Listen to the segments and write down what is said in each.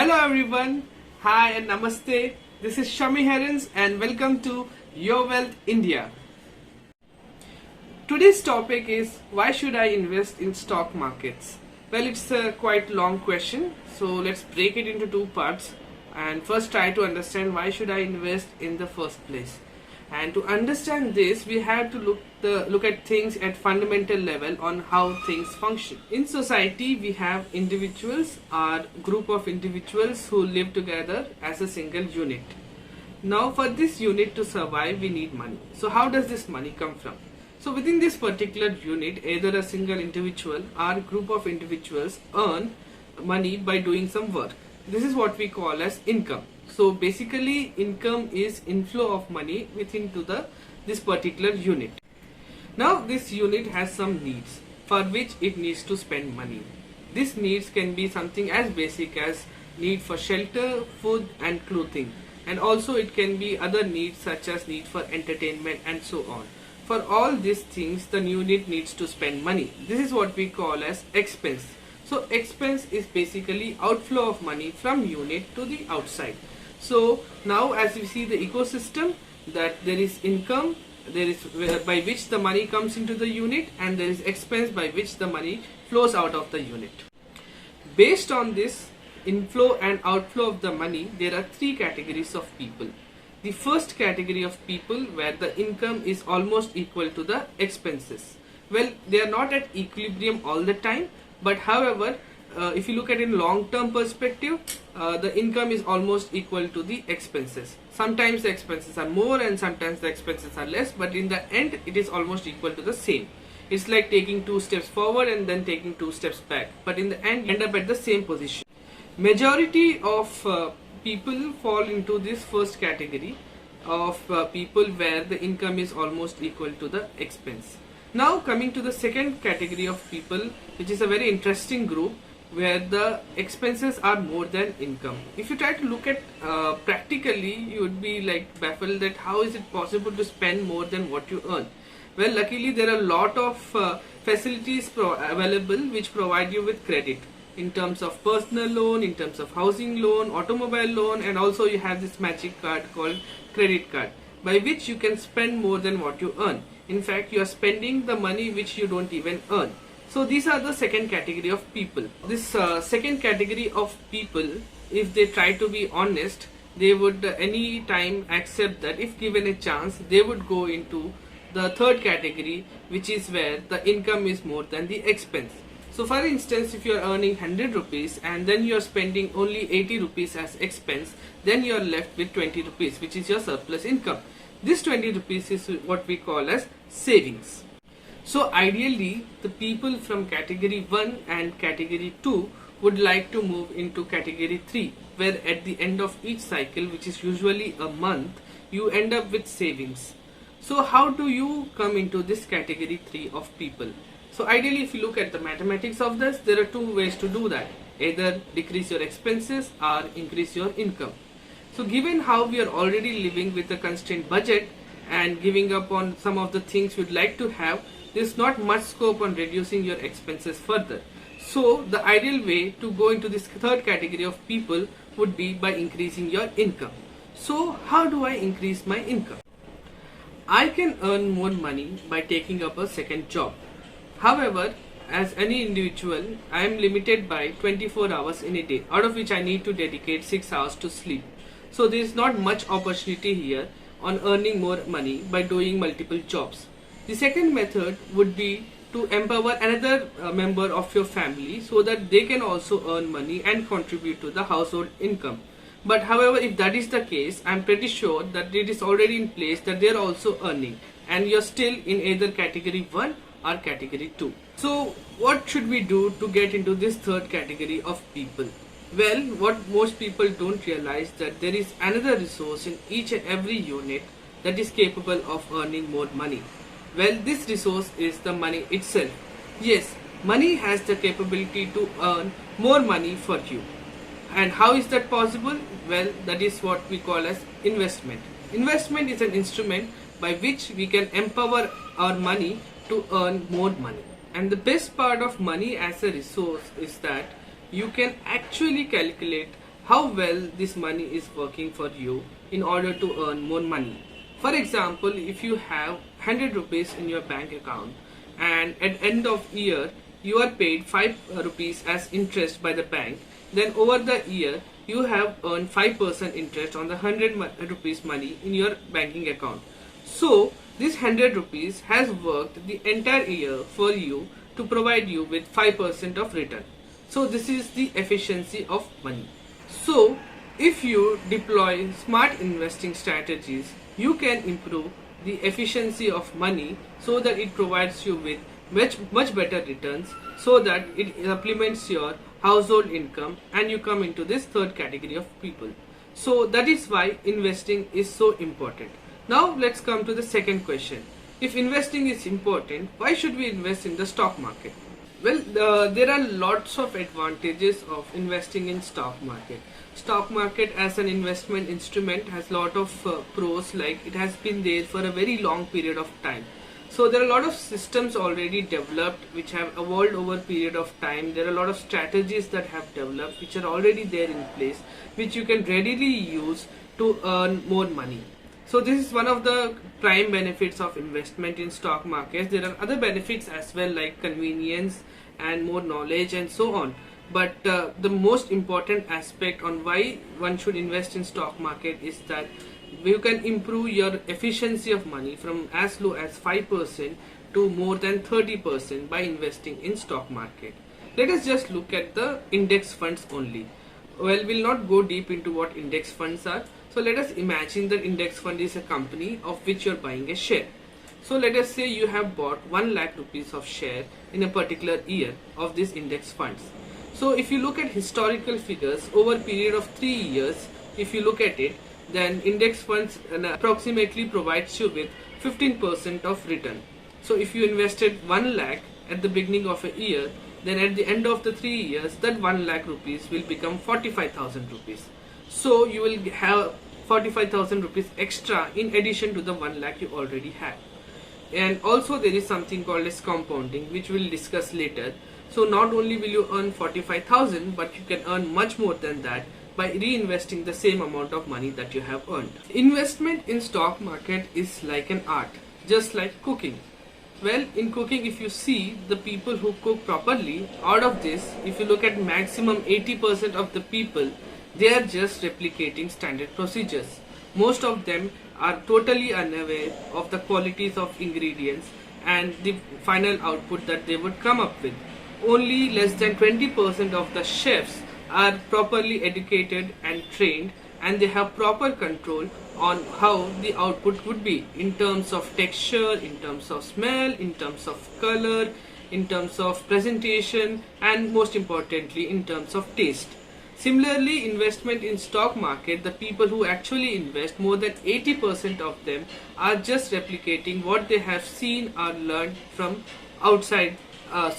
Hello everyone, hi and namaste. This is Shami Herons and welcome to Your Wealth India. Today's topic is why should I invest in stock markets? Well, it's a quite long question, so let's break it into two parts and first try to understand why should I invest in the first place. And to understand this, we have to look at things at fundamental level on how things function. In society, we have individuals or group of individuals who live together as a single unit. Now, for this unit to survive, we need money. So, how does this money come from? So, within this particular unit, either a single individual or group of individuals earn money by doing some work. This is what we call as income. So basically, income is inflow of money within to this particular unit. Now this unit has some needs for which it needs to spend money. These needs can be something as basic as need for shelter, food and clothing, and also it can be other needs such as need for entertainment and so on. For all these things, the unit needs to spend money. This is what we call as expense. So expense is basically outflow of money from unit to the outside. So now as we see the ecosystem, that there is income, there is by which the money comes into the unit, and there is expense by which the money flows out of the unit. Based on this inflow and outflow of the money, there are three categories of people. The first category of people where the income is almost equal to the expenses. Well, they are not at equilibrium all the time, but however, if you look at it in long-term perspective, the income is almost equal to the expenses. Sometimes the expenses are more and sometimes the expenses are less, but in the end it is almost equal to the same. It's like taking 2 steps forward and then taking 2 steps back, but in the end you end up at the same position. Majority of people fall into this first category of people where the income is almost equal to the expense. Now coming to the second category of people, which is a very interesting group, where the expenses are more than income. If you try to look at practically, you would be like baffled that how is it possible to spend more than what you earn. Well, luckily there are a lot of facilities available which provide you with credit in terms of personal loan, in terms of housing loan, automobile loan, and also you have this magic card called credit card, by which you can spend more than what you earn. In fact, you are spending the money which you don't even earn. So these are the second category of people. This second category of people, if they try to be honest, they would any time accept that if given a chance, they would go into the third category, which is where the income is more than the expense. So for instance, if you are earning 100 rupees and then you are spending only 80 rupees as expense, then you are left with 20 rupees, which is your surplus income. This 20 rupees is what we call as savings. So ideally, the people from category 1 and category 2 would like to move into category 3, where at the end of each cycle, which is usually a month, you end up with savings. So how do you come into this category 3 of people? So ideally, if you look at the mathematics of this, there are two ways to do that. Either decrease your expenses or increase your income. So given how we are already living with a constrained budget and giving up on some of the things we'd like to have, there's not much scope on reducing your expenses further. So the ideal way to go into this third category of people would be by increasing your income. So how do I increase my income? I can earn more money by taking up a second job. However, as any individual, I am limited by 24 hours in a day, out of which I need to dedicate 6 hours to sleep. So there is not much opportunity here on earning more money by doing multiple jobs. The second method would be to empower another member of your family so that they can also earn money and contribute to the household income. But however, if that is the case, I am pretty sure that it is already in place that they are also earning and you are still in either category 1 or category 2. So what should we do to get into this third category of people? Well, what most people don't realize that there is another resource in each and every unit that is capable of earning more money. Well, this resource is the money itself. Yes, money has the capability to earn more money for you. And how is that possible? Well, that is what we call as investment. Investment is an instrument by which we can empower our money to earn more money. And the best part of money as a resource is that you can actually calculate how well this money is working for you in order to earn more money. For example, if you have 100 rupees in your bank account and at end of year you are paid 5 rupees as interest by the bank, then over the year you have earned 5% interest on the 100 rupees money in your banking account. So this 100 rupees has worked the entire year for you to provide you with 5% of return. So this is the efficiency of money. So if you deploy smart investing strategies, you can improve the efficiency of money so that it provides you with much better returns, so that it supplements your household income and you come into this third category of people. So that is why investing is so important. Now let's come to the second question. If investing is important, why should we invest in the stock market? Well, there are lots of advantages of investing in stock market. Stock market as an investment instrument has lot of pros, like it has been there for a very long period of time. So there are a lot of systems already developed which have evolved over a period of time. There are a lot of strategies that have developed which are already there in place, which you can readily use to earn more money. So this is one of the prime benefits of investment in stock markets. There are other benefits as well, like convenience and more knowledge and so on. But the most important aspect on why one should invest in stock market is that you can improve your efficiency of money from as low as 5% to more than 30% by investing in stock market. Let us just look at the index funds only. Well, we'll not go deep into what index funds are. So let us imagine that index fund is a company of which you're buying a share. So let us say you have bought 1 lakh rupees of share in a particular year of these index funds. So if you look at historical figures over a period of 3 years, if you look at it, then index funds approximately provides you with 15% of return. So if you invested 1 lakh at the beginning of a year, then at the end of the 3 years, that 1 lakh rupees will become 45,000 rupees. So you will have 45,000 rupees extra in addition to the 1 lakh you already have. And also there is something called as compounding, which we'll discuss later. So not only will you earn 45,000, but you can earn much more than that by reinvesting the same amount of money that you have earned. Investment in stock market is like an art, just like cooking. Well, in cooking, if you see the people who cook properly, out of this, if you look at maximum 80% of the people, they are just replicating standard procedures. Most of them are totally unaware of the qualities of ingredients and the final output that they would come up with. Only less than 20% of the chefs are properly educated and trained, and they have proper control on how the output would be in terms of texture, in terms of smell, in terms of color, in terms of presentation, and most importantly in terms of taste. Similarly, investment in stock market, the people who actually invest, more than 80% of them are just replicating what they have seen or learned from outside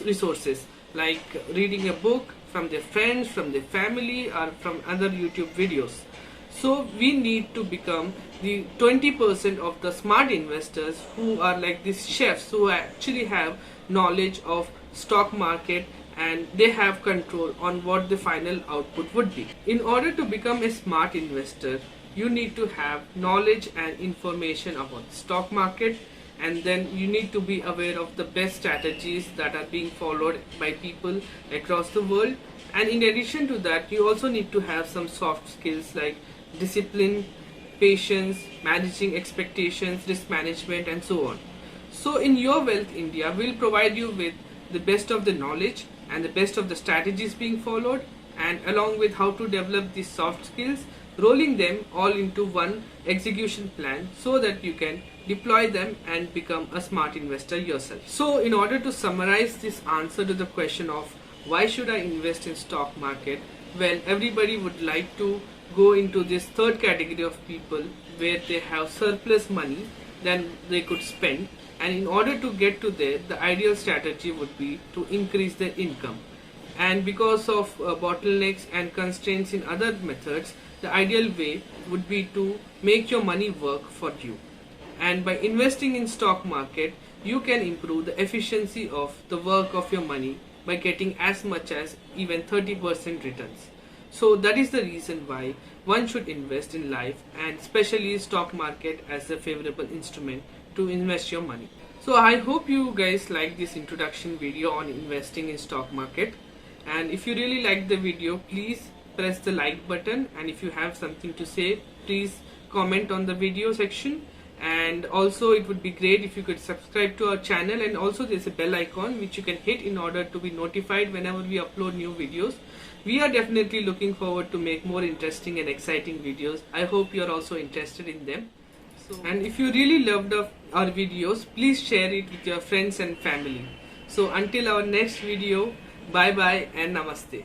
resources, like reading a book from their friends, from their family, or from other YouTube videos. So we need to become the 20% of the smart investors who are like these chefs who actually have knowledge of stock market and they have control on what the final output would be. In order to become a smart investor, you need to have knowledge and information about the stock market, and then you need to be aware of the best strategies that are being followed by people across the world. And in addition to that, you also need to have some soft skills like discipline, patience, managing expectations, risk management, and so on. So in Your Wealth India, we'll provide you with the best of the knowledge and the best of the strategies being followed, and along with how to develop these soft skills, rolling them all into one execution plan so that you can deploy them and become a smart investor yourself. So in order to summarize this answer to the question of why should I invest in stock market, well, everybody would like to go into this third category of people where they have surplus money than they could spend, and in order to get to there, the ideal strategy would be to increase their income. And because of bottlenecks and constraints in other methods, the ideal way would be to make your money work for you. And by investing in stock market, you can improve the efficiency of the work of your money by getting as much as even 30% returns. So that is the reason why one should invest in life, and especially stock market as a favorable instrument to invest your money. So I hope you guys like this introduction video on investing in stock market, and if you really like the video, please press the like button, and if you have something to say, please comment on the video section. And also it would be great if you could subscribe to our channel, and also there's a bell icon which you can hit in order to be notified whenever we upload new videos. We are definitely looking forward to make more interesting and exciting videos. I hope you are also interested in them. And if you really loved our videos, please share it with your friends and family. So until our next video, bye bye and namaste.